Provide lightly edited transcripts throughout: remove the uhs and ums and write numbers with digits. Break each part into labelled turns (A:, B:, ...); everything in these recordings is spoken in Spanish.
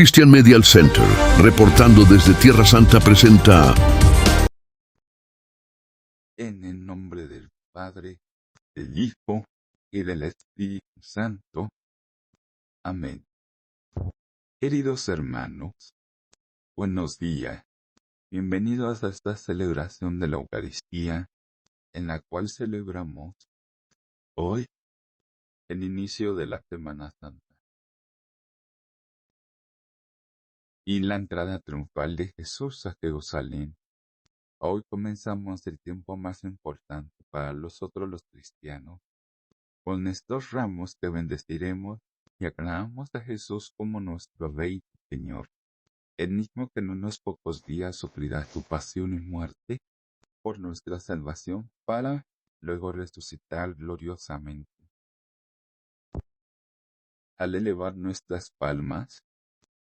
A: Christian Media Center, reportando desde Tierra Santa, presenta...
B: En el nombre del Padre, del Hijo y del Espíritu Santo. Amén. Queridos hermanos, buenos días. Bienvenidos a esta celebración de la Eucaristía, en la cual celebramos hoy el inicio de la Semana Santa y la entrada triunfal de Jesús a Jerusalén. Hoy comenzamos el tiempo más importante para nosotros los cristianos, con estos ramos que bendeciremos y aclamamos a Jesús como nuestro Rey y Señor, el mismo que en unos pocos días sufrirá su pasión y muerte por nuestra salvación para luego resucitar gloriosamente. Al elevar nuestras palmas,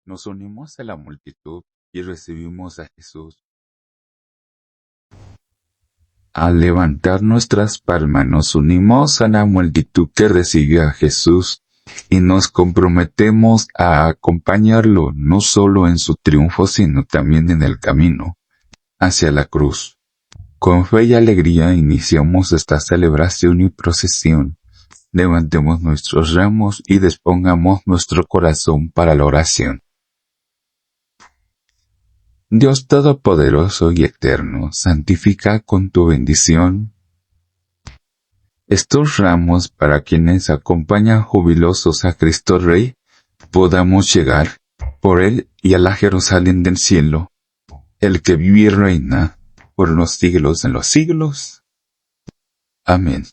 B: nos unimos a la multitud y recibimos a Jesús. Al levantar nuestras palmas nos unimos a la multitud que recibió a Jesús y nos comprometemos a acompañarlo no solo en su triunfo sino también en el camino hacia la cruz. Con fe y alegría iniciamos esta celebración y procesión. Levantemos nuestros ramos y dispongamos nuestro corazón para la oración. Dios Todopoderoso y Eterno, santifica con tu bendición estos ramos para quienes acompañan jubilosos a Cristo Rey, podamos llegar por Él y a la Jerusalén del cielo, el que vive y reina por los siglos de los siglos. Amén.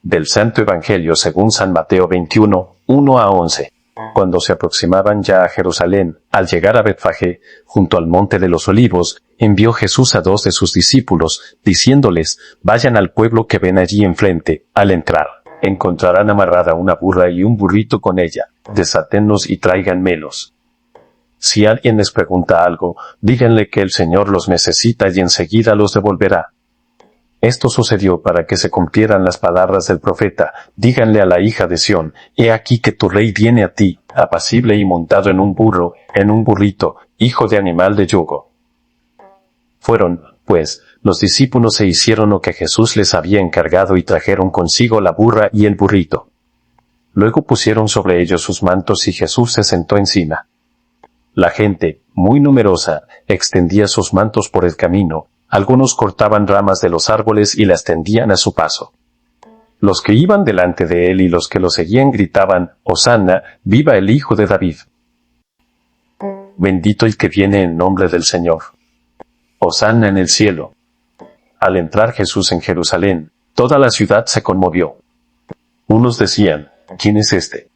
C: Del Santo Evangelio según San Mateo 21, 1 a 11. Cuando se aproximaban ya a Jerusalén, al llegar a Betfagé, junto al monte de los Olivos, envió Jesús a 2 de sus discípulos, diciéndoles: vayan al pueblo que ven allí enfrente. Al entrar, encontrarán amarrada una burra y un burrito con ella. Desátenlos y tráiganmelos. Si alguien les pregunta algo, díganle que el Señor los necesita y enseguida los devolverá. Esto sucedió para que se cumplieran las palabras del profeta: díganle a la hija de Sión, he aquí que tu rey viene a ti, apacible y montado en un burrito, hijo de animal de yugo. Fueron, pues, los discípulos e hicieron lo que Jesús les había encargado y trajeron consigo la burra y el burrito. Luego pusieron sobre ellos sus mantos y Jesús se sentó encima. La gente, muy numerosa, extendía sus mantos por el camino. Algunos cortaban ramas de los árboles y las tendían a su paso. Los que iban delante de él y los que lo seguían gritaban: Hosanna, viva el Hijo de David. Bendito el que viene en nombre del Señor. Hosanna en el cielo. Al entrar Jesús en Jerusalén, toda la ciudad se conmovió. Unos decían: ¿quién es este?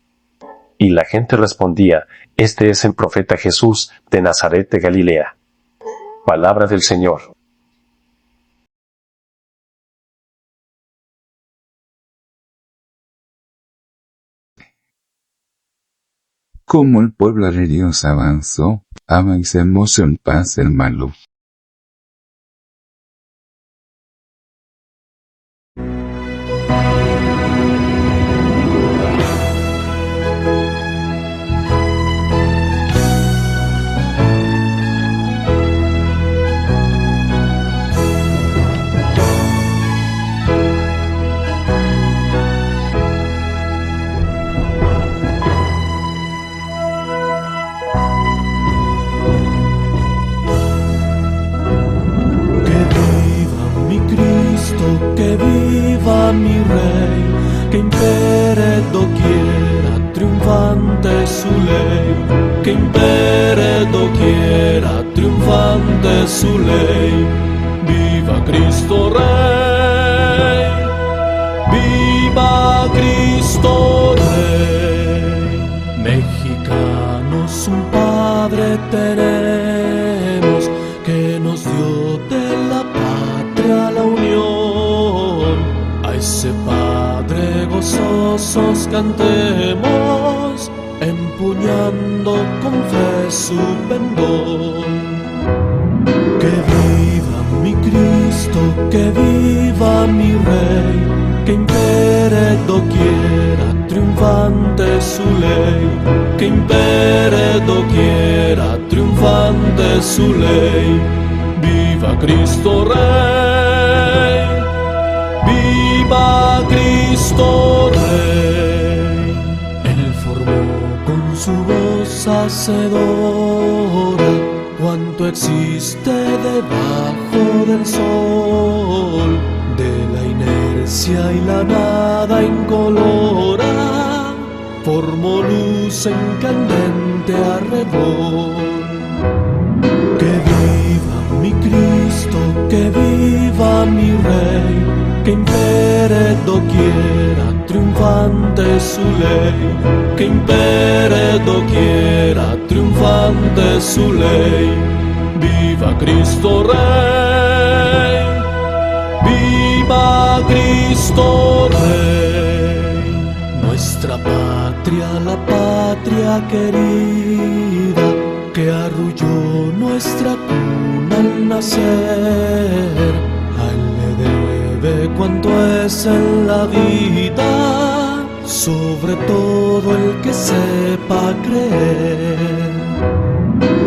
C: Y la gente respondía, este es el profeta Jesús de Nazaret de Galilea. Palabra del Señor.
B: Como el pueblo de Dios avanzó, avancemos en paz, hermano.
D: Que viva mi Rey, que impere doquiera, triunfante su ley, que impere doquiera, triunfante su ley. Viva Cristo Rey, viva Cristo Rey. Mexicanos un Padre tenemos, que nos dio de la patria la unión. A ese Padre gozosos cantemos, empuñando con fe su pendón. Que viva mi Cristo, que viva mi Rey, que impere doquiera, triunfante su ley, que impere doquiera, triunfante su ley. Viva Cristo Rey, viva Cristo Rey. Él formó con su voz hacedora cuanto existe debajo del sol. De la inercia y la nada incolora, formó luz en candente arrebol. Que viva mi Cristo, que viva mi Rey, que impere doquiera, triunfante su ley, que impere doquiera, triunfante su ley. Viva Cristo Rey, viva Cristo Rey. Nuestra patria, la patria querida, que arrulló nuestra cuna al nacer. A él le debe cuanto es en la vida, sobre todo el que sepa creer.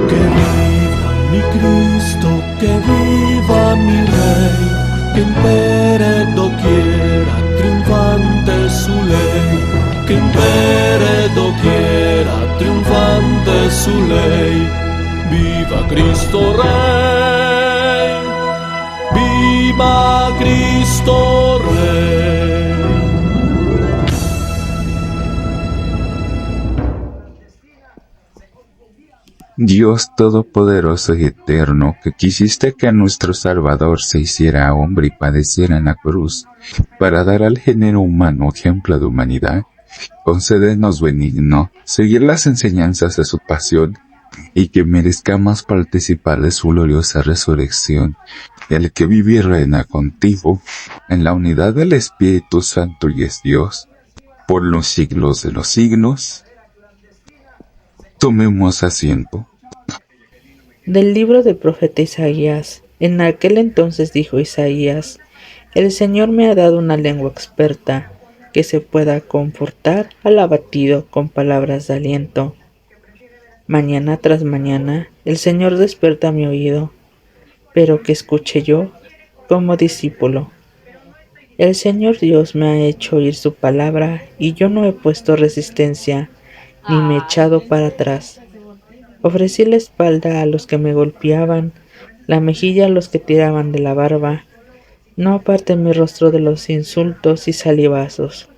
D: Que viva mi Cristo, que viva mi Rey, que impere doquiera, triunfante su ley, que impere doquiera, triunfante su ley. Viva Cristo Rey, viva Cristo Rey.
B: Dios Todopoderoso y Eterno, que quisiste que nuestro Salvador se hiciera hombre y padeciera en la cruz, para dar al género humano ejemplo de humanidad, concédenos benigno seguir las enseñanzas de su pasión, y que merezcamos participar de su gloriosa resurrección, el que vive y reina contigo, en la unidad del Espíritu Santo y es Dios, por los siglos de los siglos. Tomemos asiento.
E: Del libro del profeta Isaías. En aquel entonces dijo Isaías: el Señor me ha dado una lengua experta, que se pueda confortar al abatido con palabras de aliento. Mañana tras mañana el Señor despierta mi oído, pero que escuche yo como discípulo. El Señor Dios me ha hecho oír su palabra, y yo no he puesto resistencia, ni me he echado para atrás. Ofrecí la espalda a los que me golpeaban, la mejilla a los que tiraban de la barba. No aparté mi rostro de los insultos y salivazos,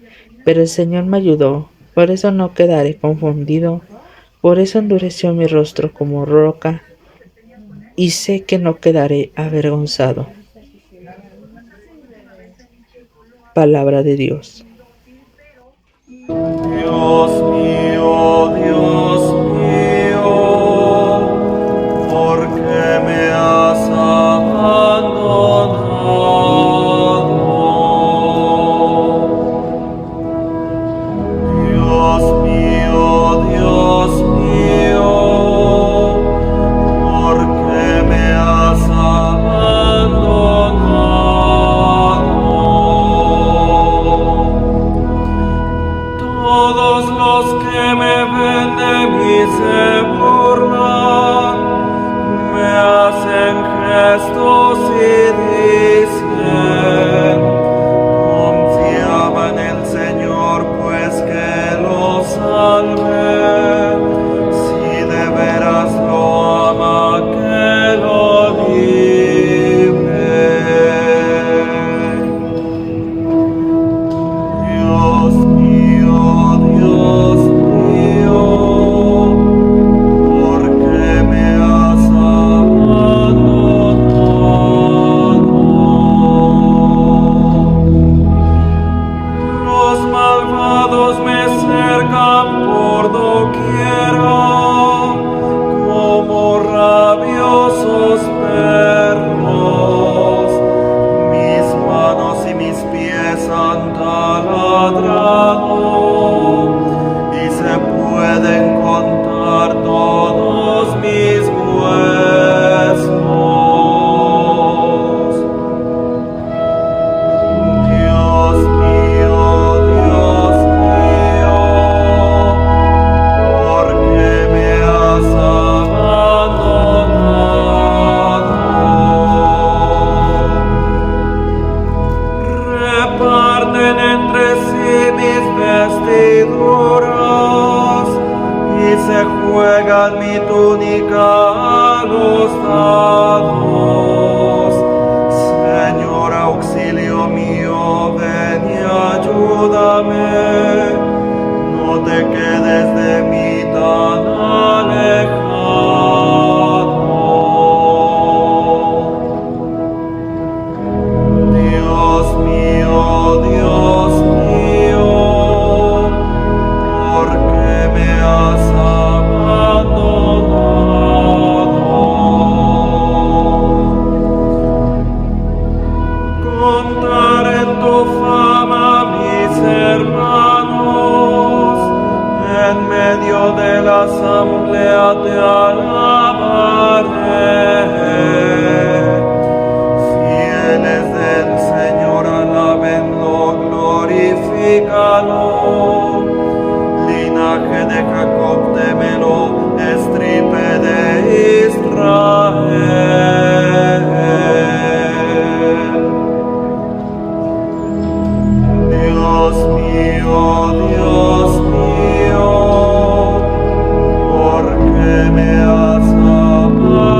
E: pero el Señor me ayudó, por eso no quedaré confundido, por eso endureció mi rostro como roca, y sé que no quedaré avergonzado. Palabra de Dios.
D: Todos los que me ven de mí se burlan, me hacen gestos y dicen: confiaba en el Señor, pues que lo salve. Si de veras lo ama, que lo libre. Dios mío, ¿por qué me has abandonado? Los malvados me cercan por doquiera, como rabiosos perros. Mis manos y mis pies han taladrado, y se pueden contar todos mis huesos. Dios mío, ¿por qué me has abandonado? Reparten entre sí mis vestiduras y se juegan mi túnica a los dados. Señor, auxilio mío, ven y ayúdame. No te quedes de mí tan alejado. Dios mío, ¿por qué me has abandonado? Contaré tu fama, mis hermanos, en medio de la asamblea te alabaré. Fieles del Señor, alábenlo, glorifícalo. Linaje de Jacob, témelo, estirpe de Israel. Dios mío, ¿por qué me has abandonado?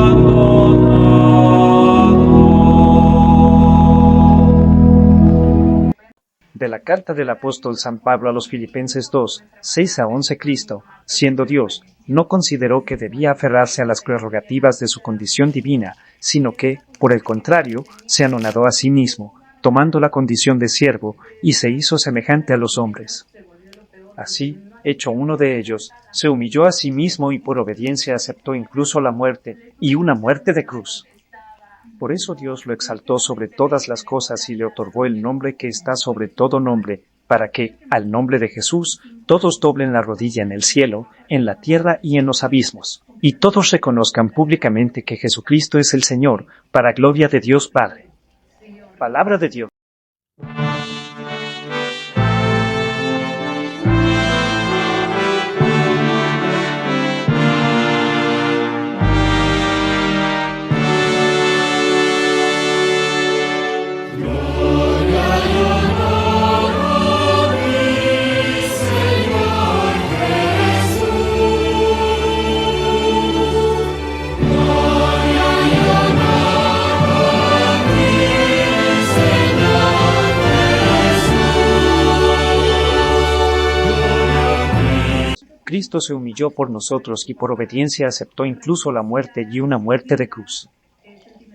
F: De la carta del apóstol San Pablo a los Filipenses 2, 6-11. Cristo, siendo Dios, no consideró que debía aferrarse a las prerrogativas de su condición divina, sino que, por el contrario, se anonadó a sí mismo, tomando la condición de siervo, y se hizo semejante a los hombres. Así, hecho uno de ellos, se humilló a sí mismo y por obediencia aceptó incluso la muerte, y una muerte de cruz. Por eso Dios lo exaltó sobre todas las cosas y le otorgó el nombre que está sobre todo nombre, para que, al nombre de Jesús, todos doblen la rodilla en el cielo, en la tierra y en los abismos, y todos reconozcan públicamente que Jesucristo es el Señor, para gloria de Dios Padre. Palabra de Dios. Cristo se humilló por nosotros y por obediencia aceptó incluso la muerte y una muerte de cruz.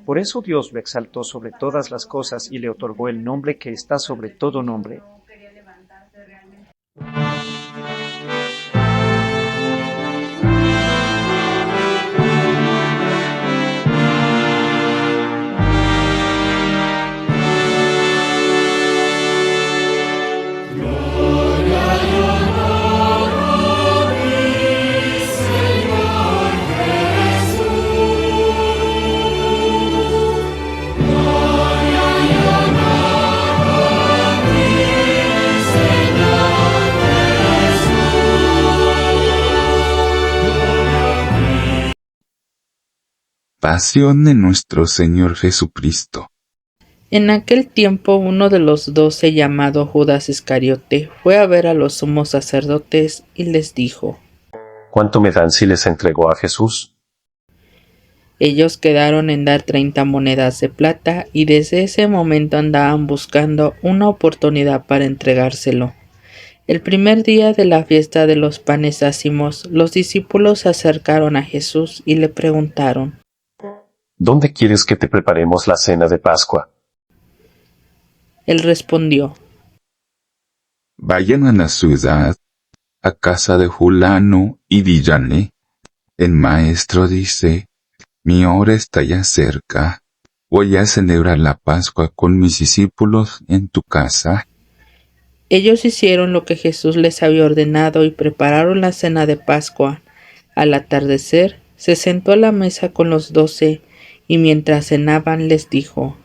F: Por eso Dios lo exaltó sobre todas las cosas y le otorgó el nombre que está sobre todo nombre.
B: pasión de nuestro Señor Jesucristo.
E: En aquel tiempo uno de los 12, llamado Judas Iscariote, fue a ver a los sumos sacerdotes y les dijo:
C: ¿Cuánto me dan si les entregó a Jesús?
E: Ellos quedaron en dar 30 monedas de plata y desde ese momento andaban buscando una oportunidad para entregárselo. El primer día de la fiesta de los panes ácimos, los discípulos se acercaron a Jesús y le preguntaron:
C: ¿Dónde quieres que te preparemos la cena de Pascua?
E: Él respondió:
B: Vayan a la ciudad, a casa de fulano, y díganle: el maestro dice, mi hora está ya cerca, voy a celebrar la Pascua con mis discípulos en tu casa.
E: Ellos hicieron lo que Jesús les había ordenado y prepararon la cena de Pascua. Al atardecer, se sentó a la mesa con los 12 y mientras cenaban les dijo: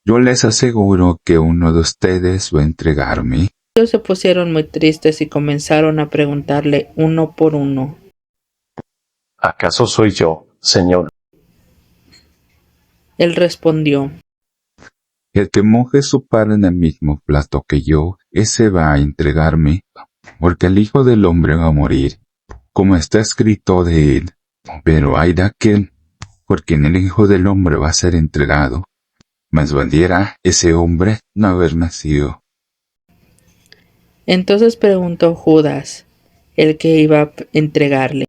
B: Yo les aseguro que uno de ustedes va a entregarme.
E: Ellos se pusieron muy tristes y comenzaron a preguntarle uno por uno:
C: ¿Acaso soy yo, Señor?
E: Él respondió:
B: El que moje su pan en el mismo plato que yo, ese va a entregarme, porque el Hijo del Hombre va a morir, como está escrito de él. Pero hay de aquel, por quien el Hijo del Hombre va a ser entregado. Mas valiera ese hombre no haber nacido.
E: Entonces preguntó Judas, el que iba a entregarle: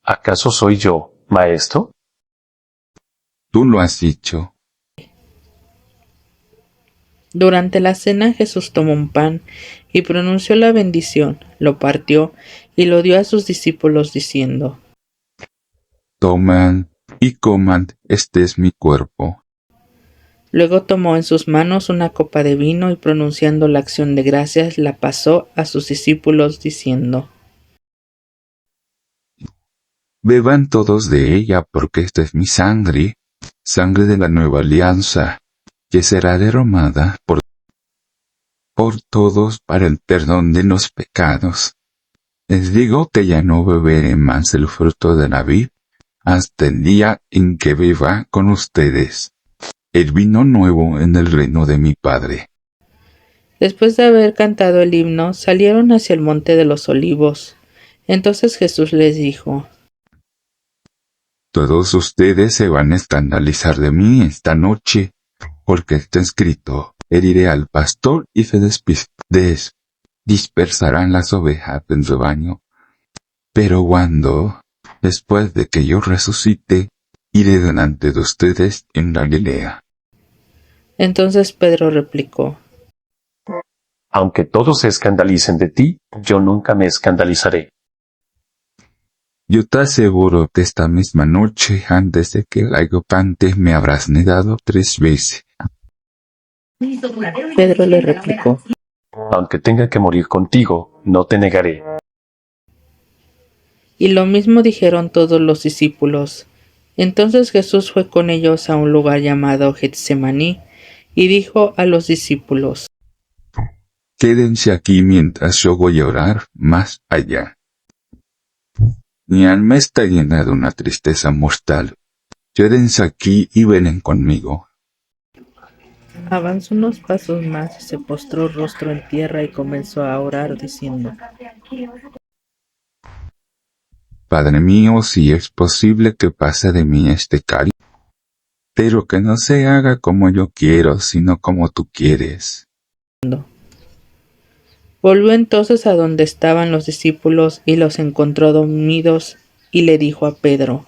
C: ¿Acaso soy yo, Maestro?
B: Tú lo has dicho.
E: Durante la cena Jesús tomó un pan y pronunció la bendición, lo partió y lo dio a sus discípulos diciendo:
B: Toman y coman, este es mi cuerpo.
E: Luego tomó en sus manos una copa de vino y pronunciando la acción de gracias la pasó a sus discípulos diciendo:
B: Beban todos de ella, porque esta es mi sangre, sangre de la nueva alianza, que será derramada por todos para el perdón de los pecados. Les digo que ya no beberé más el fruto de la vid, hasta el día en que beba con ustedes el vino nuevo en el reino de mi Padre.
E: Después de haber cantado el himno, salieron hacia el monte de los olivos. Entonces Jesús les dijo:
B: Todos ustedes se van a escandalizar de mí esta noche, porque está escrito, heriré al pastor y se dispersarán las ovejas del rebaño. Pero cuando, después de que yo resucite, iré delante de ustedes en Galilea.
E: Entonces Pedro replicó:
C: Aunque todos se escandalicen de ti, yo nunca me escandalizaré.
B: Yo te aseguro que esta misma noche, antes de que el gallo cante, me habrás negado 3 veces.
E: Pedro le replicó:
C: Aunque tenga que morir contigo, no te negaré.
E: Y lo mismo dijeron todos los discípulos. Entonces Jesús fue con ellos a un lugar llamado Getsemaní y dijo a los discípulos:
B: Quédense aquí mientras yo voy a orar más allá. Mi alma está llena de una tristeza mortal. Quédense aquí y venen conmigo.
E: Avanzó unos pasos más y se postró rostro en tierra y comenzó a orar diciendo:
B: Padre mío, si es posible que pase de mí este cáliz, pero que no se haga como yo quiero, sino como tú quieres.
E: Volvió entonces a donde estaban los discípulos y los encontró dormidos y le dijo a Pedro: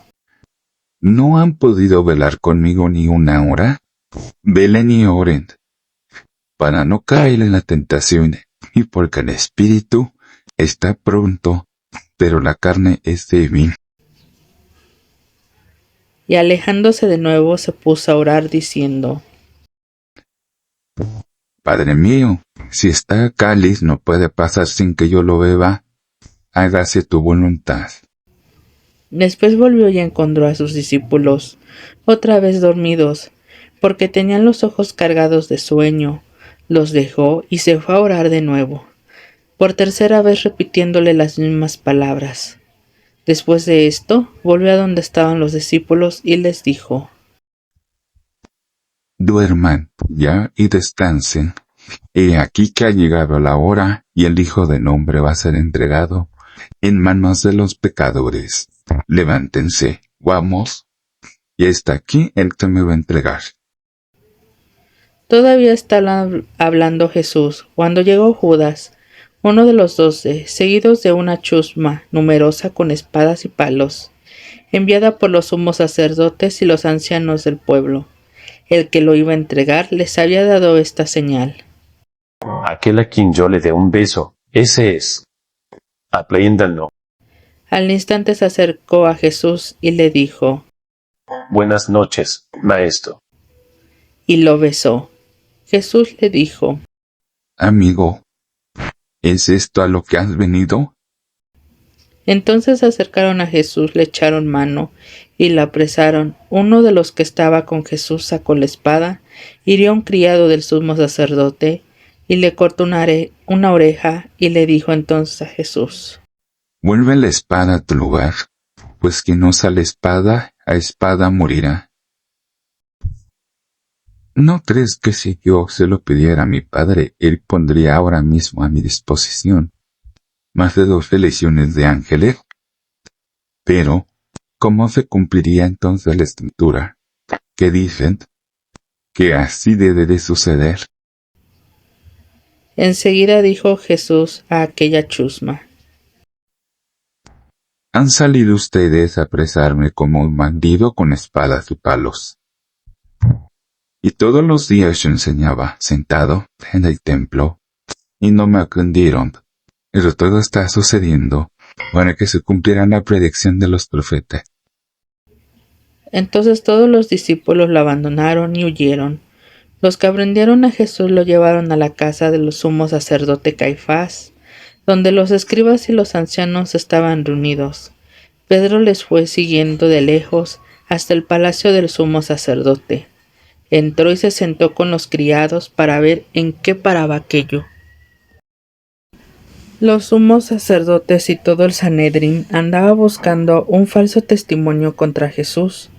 B: ¿No han podido velar conmigo ni una hora? Velen y oren, para no caer en la tentación, y porque el espíritu está pronto, pero la carne es débil.
E: Y alejándose de nuevo se puso a orar diciendo:
B: Padre mío, si esta cáliz no puede pasar sin que yo lo beba, hágase tu voluntad.
E: Después volvió y encontró a sus discípulos, otra vez dormidos, porque tenían los ojos cargados de sueño. Los dejó y se fue a orar de nuevo, por tercera vez repitiéndole las mismas palabras. Después de esto, volvió a donde estaban los discípulos y les dijo:
B: Duerman ya y descansen. He aquí que ha llegado la hora y el Hijo del Hombre va a ser entregado en manos de los pecadores. Levántense, vamos. Y está aquí el que me va a entregar.
E: Todavía estaba hablando Jesús cuando llegó Judas, uno de los 12, seguidos de una chusma numerosa con espadas y palos, enviada por los sumos sacerdotes y los ancianos del pueblo. El que lo iba a entregar les había dado esta señal:
C: Aquel a quien yo le dé un beso, ese es. Apréndanlo.
E: Al instante se acercó a Jesús y le dijo:
C: Buenas noches, maestro.
E: y lo besó. Jesús le dijo:
B: Amigo, ¿es esto a lo que has venido?
E: Entonces se acercaron a Jesús, le echaron mano y la apresaron. Uno de los que estaba con Jesús sacó la espada, hirió a un criado del sumo sacerdote y le cortó una oreja, y le dijo entonces a Jesús:
B: Vuelve la espada a tu lugar, pues quien usa la espada, a espada morirá. ¿No crees que si yo se lo pidiera a mi padre, él pondría ahora mismo a mi disposición más de 12 legiones de ángeles? Pero, ¿cómo se cumpliría entonces la escritura que dicen que así debe de suceder?
E: Enseguida dijo Jesús a aquella chusma:
B: Han salido ustedes a apresarme como un bandido con espadas y palos. Y todos los días yo enseñaba sentado en el templo, y no me atendieron. Pero todo está sucediendo para que se cumpliera la predicción de los profetas.
E: Entonces todos los discípulos lo abandonaron y huyeron. Los que aprendieron a Jesús lo llevaron a la casa del sumo sacerdote Caifás, donde los escribas y los ancianos estaban reunidos. Pedro les fue siguiendo de lejos hasta el palacio del sumo sacerdote. Entró y se sentó con los criados para ver en qué paraba aquello. Los sumos sacerdotes y todo el Sanedrín andaba buscando un falso testimonio contra Jesús,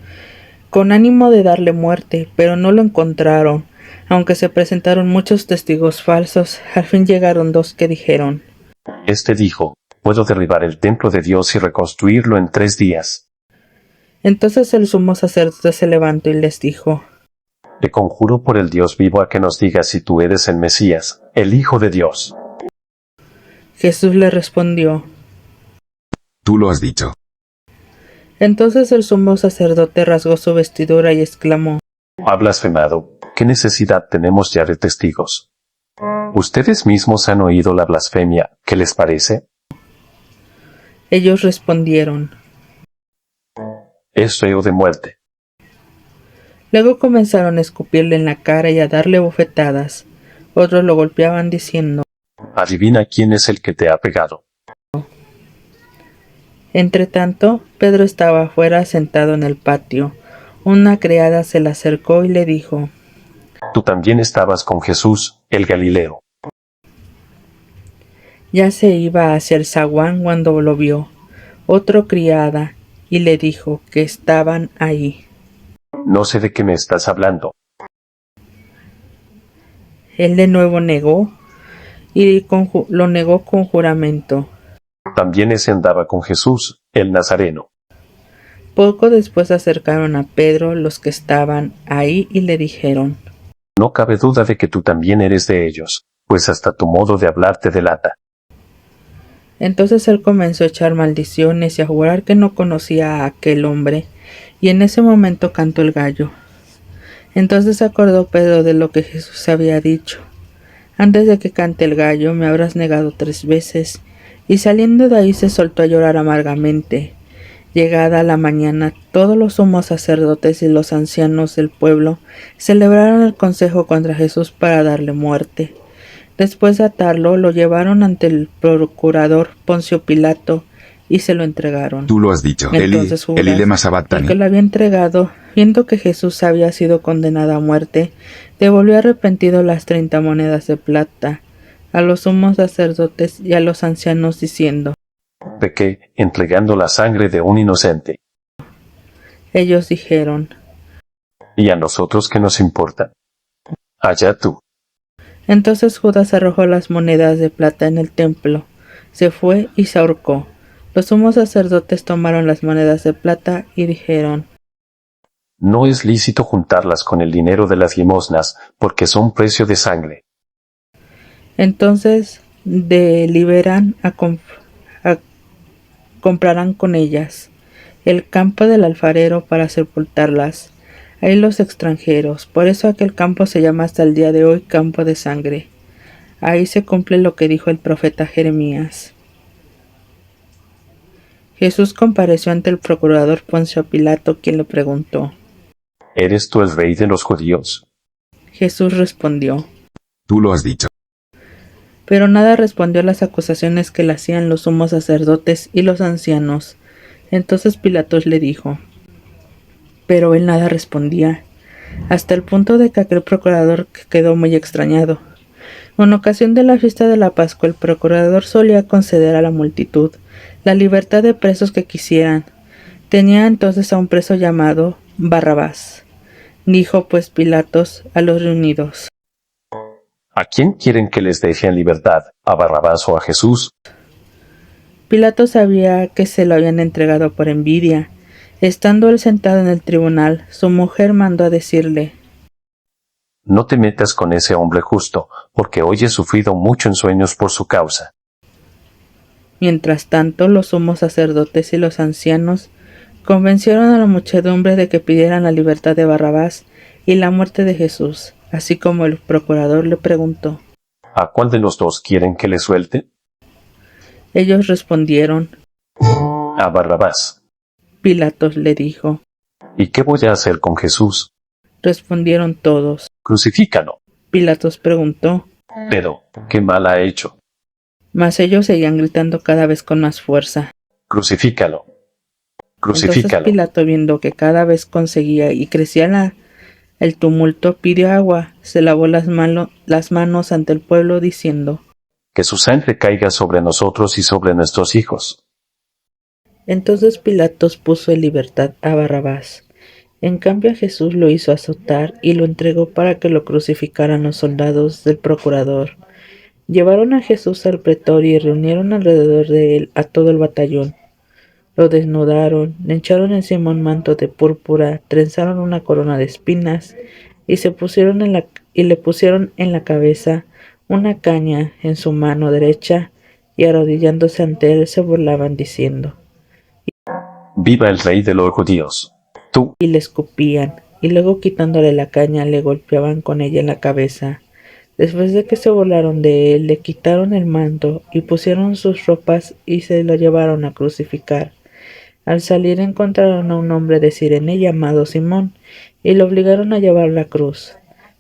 E: con ánimo de darle muerte, pero no lo encontraron. Aunque se presentaron muchos testigos falsos, al fin llegaron 2 que dijeron:
C: Este dijo, puedo derribar el templo de Dios y reconstruirlo en 3 días.
E: Entonces el sumo sacerdote se levantó y les dijo:
C: Te conjuro por el Dios vivo a que nos digas si tú eres el Mesías, el Hijo de Dios.
E: Jesús le respondió:
B: Tú lo has dicho.
E: Entonces el sumo sacerdote rasgó su vestidura y exclamó:
C: Ha blasfemado. ¿Qué necesidad tenemos ya de testigos? ¿Ustedes mismos han oído la blasfemia? ¿Qué les parece?
E: Ellos respondieron:
C: Es reo de muerte.
E: Luego comenzaron a escupirle en la cara y a darle bofetadas. Otros lo golpeaban diciendo:
C: Adivina quién es el que te ha pegado.
E: Entretanto, Pedro estaba afuera sentado en el patio. Una criada se le acercó y le dijo:
C: Tú también estabas con Jesús, el Galileo.
E: Ya se iba hacia el zaguán cuando lo vio otro criada y le dijo que estaban ahí.
C: No sé de qué me estás hablando.
E: Él de nuevo negó y lo negó con juramento.
C: También ese andaba con Jesús, el Nazareno.
E: Poco después se acercaron a Pedro los que estaban ahí y le dijeron:
C: No cabe duda de que tú también eres de ellos, pues hasta tu modo de hablar te delata.
E: Entonces él comenzó a echar maldiciones y a jurar que no conocía a aquel hombre, y en ese momento cantó el gallo. Entonces se acordó Pedro de lo que Jesús había dicho: Antes de que cante el gallo me habrás negado 3 veces, y saliendo de ahí se soltó a llorar amargamente. Llegada la mañana, todos los sumos sacerdotes y los ancianos del pueblo celebraron el consejo contra Jesús para darle muerte. Después de atarlo, lo llevaron ante el procurador Poncio Pilato y se lo entregaron.
B: Tú lo has dicho.
E: Entonces Judas,
B: Eli lema
E: el
B: sabatani.
E: que lo había entregado, viendo que Jesús había sido condenado a muerte, devolvió arrepentido las 30 monedas de plata a los sumos sacerdotes y a los ancianos, diciendo:
C: ¿De qué? Entregando la sangre de un inocente.
E: Ellos dijeron.
C: ¿Y a nosotros qué nos importa? Allá tú.
E: Entonces Judas arrojó las monedas de plata en el templo, se fue y se ahorcó. Los sumos sacerdotes tomaron las monedas de plata y dijeron.
C: No es lícito juntarlas con el dinero de las limosnas, porque son precio de sangre.
E: Entonces deliberan comprarán con ellas el campo del alfarero para sepultarlas. Ahí los extranjeros, por eso aquel campo se llama hasta el día de hoy campo de sangre. Ahí se cumple lo que dijo el profeta Jeremías. Jesús compareció ante el procurador Poncio Pilato, quien le preguntó.
C: ¿Eres tú el rey de los judíos?
E: Jesús respondió.
B: Tú lo has dicho.
E: Pero nada respondió a las acusaciones que le hacían los sumos sacerdotes y los ancianos. Entonces Pilatos le dijo. Pero él nada respondía, hasta el punto de que aquel procurador quedó muy extrañado. En ocasión de la fiesta de la Pascua, el procurador solía conceder a la multitud la libertad de presos que quisieran. Tenía entonces a un preso llamado Barrabás. Dijo pues Pilatos a los reunidos.
C: ¿A quién quieren que les deje en libertad? ¿A Barrabás o a Jesús?
E: Pilato sabía que se lo habían entregado por envidia. Estando él sentado en el tribunal, su mujer mandó a decirle.
C: No te metas con ese hombre justo, porque hoy he sufrido mucho en sueños por su causa.
E: Mientras tanto, los sumos sacerdotes y los ancianos convencieron a la muchedumbre de que pidieran la libertad de Barrabás y la muerte de Jesús, así como el procurador le preguntó.
C: ¿A cuál de los dos quieren que le suelte?
E: Ellos respondieron.
C: A Barrabás.
E: Pilatos le dijo.
C: ¿Y qué voy a hacer con Jesús?
E: Respondieron todos.
C: Crucifícalo.
E: Pilatos preguntó.
C: Pero, ¿qué mal ha hecho?
E: Mas ellos seguían gritando cada vez con más fuerza.
C: Crucifícalo.
E: Entonces
C: Crucifícalo.
E: Pilato, viendo que cada vez conseguía y crecía el tumulto, pidió agua, se lavó las manos ante el pueblo diciendo.
C: Que su sangre caiga sobre nosotros y sobre nuestros hijos.
E: Entonces Pilatos puso en libertad a Barrabás. En cambio a Jesús lo hizo azotar y lo entregó para que lo crucificaran los soldados del procurador. Llevaron a Jesús al pretorio y reunieron alrededor de él a todo el batallón. Lo desnudaron, le echaron encima un manto de púrpura, trenzaron una corona de espinas y le pusieron en la cabeza una caña en su mano derecha y arrodillándose ante él se burlaban diciendo.
C: Viva el rey de los judíos. Tú.
E: Y le escupían, y luego quitándole la caña le golpeaban con ella en la cabeza. Después de que se burlaron de él, le quitaron el manto y pusieron sus ropas y se lo llevaron a crucificar. Al salir encontraron a un hombre de Cirene llamado Simón y lo obligaron a llevar la cruz.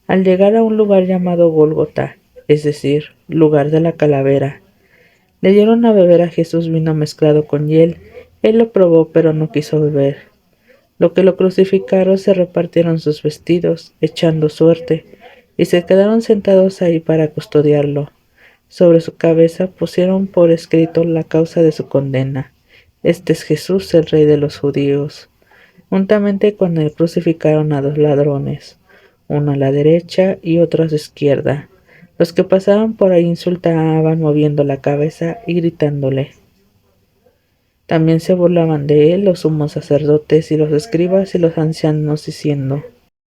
E: Al llegar a un lugar llamado Gólgota, es decir, lugar de la calavera, le dieron a beber a Jesús vino mezclado con hiel. Él lo probó pero no quiso beber. Lo que lo crucificaron se repartieron sus vestidos, echando suerte, y se quedaron sentados ahí para custodiarlo. Sobre su cabeza pusieron por escrito la causa de su condena. Este es Jesús, el rey de los judíos. Juntamente con él crucificaron a 2 ladrones, uno a la derecha y otro a su izquierda. Los que pasaban por ahí insultaban moviendo la cabeza y gritándole. También se burlaban de él los sumos sacerdotes y los escribas y los ancianos diciendo.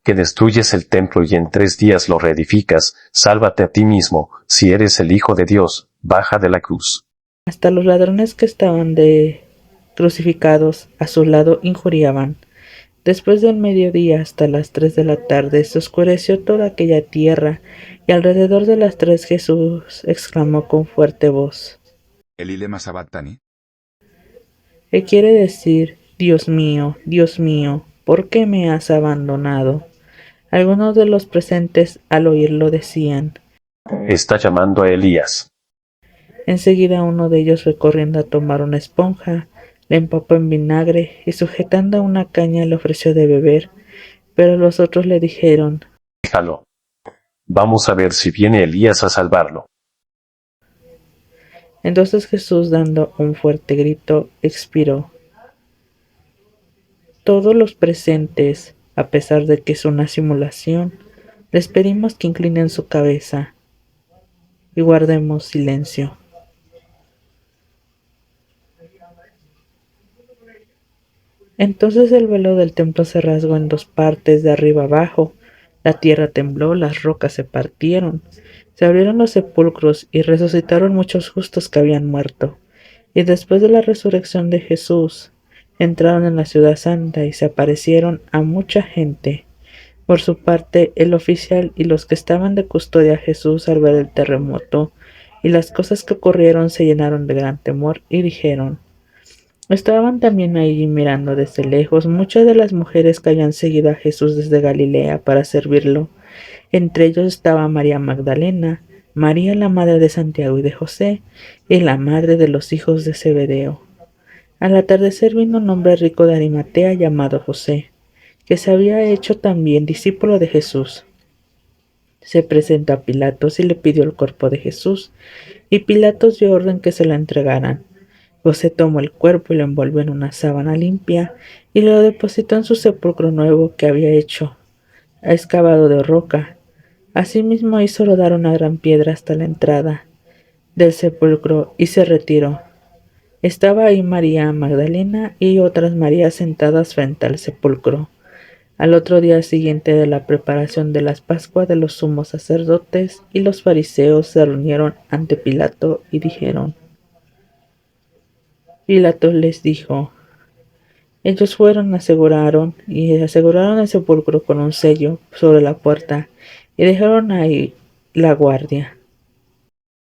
C: Que destruyes el templo y en 3 días lo reedificas, sálvate a ti mismo, si eres el Hijo de Dios, baja de la cruz.
E: Hasta los ladrones que estaban crucificados a su lado injuriaban. Después del mediodía hasta las 3 de la tarde se oscureció toda aquella tierra, y alrededor de las 3 Jesús exclamó con fuerte voz.
B: Eli lema sabachthani.
E: ¿Qué quiere decir, Dios mío, ¿por qué me has abandonado? Algunos de los presentes al oírlo decían.
C: Está llamando a Elías.
E: Enseguida uno de ellos fue corriendo a tomar una esponja, la empapó en vinagre y sujetando a una caña le ofreció de beber, pero los otros le dijeron.
C: Déjalo. Vamos a ver si viene Elías a salvarlo.
E: Entonces Jesús, dando un fuerte grito, expiró. Todos los presentes, a pesar de que es una simulación, les pedimos que inclinen su cabeza y guardemos silencio. Entonces el velo del templo se rasgó en dos partes, de arriba abajo. La tierra tembló, las rocas se partieron, se abrieron los sepulcros y resucitaron muchos justos que habían muerto. Y después de la resurrección de Jesús, entraron en la ciudad santa y se aparecieron a mucha gente. Por su parte, el oficial y los que estaban de custodia a Jesús al ver el terremoto y las cosas que ocurrieron se llenaron de gran temor y dijeron: estaban también allí mirando desde lejos muchas de las mujeres que habían seguido a Jesús desde Galilea para servirlo. Entre ellos estaba María Magdalena, María la madre de Santiago y de José, y la madre de los hijos de Zebedeo. Al atardecer vino un hombre rico de Arimatea llamado José, que se había hecho también discípulo de Jesús. Se presentó a Pilatos y le pidió el cuerpo de Jesús, y Pilatos dio orden que se lo entregaran. José tomó el cuerpo y lo envolvió en una sábana limpia y lo depositó en su sepulcro nuevo que había hecho, excavado de roca. Asimismo hizo rodar una gran piedra hasta la entrada del sepulcro y se retiró. Estaba ahí María Magdalena y otras Marías sentadas frente al sepulcro. Al otro día siguiente de la preparación de las Pascuas de los sumos sacerdotes y los fariseos se reunieron ante Pilato y dijeron: Pilato les dijo: ellos fueron, aseguraron el sepulcro con un sello sobre la puerta y dejaron ahí la guardia.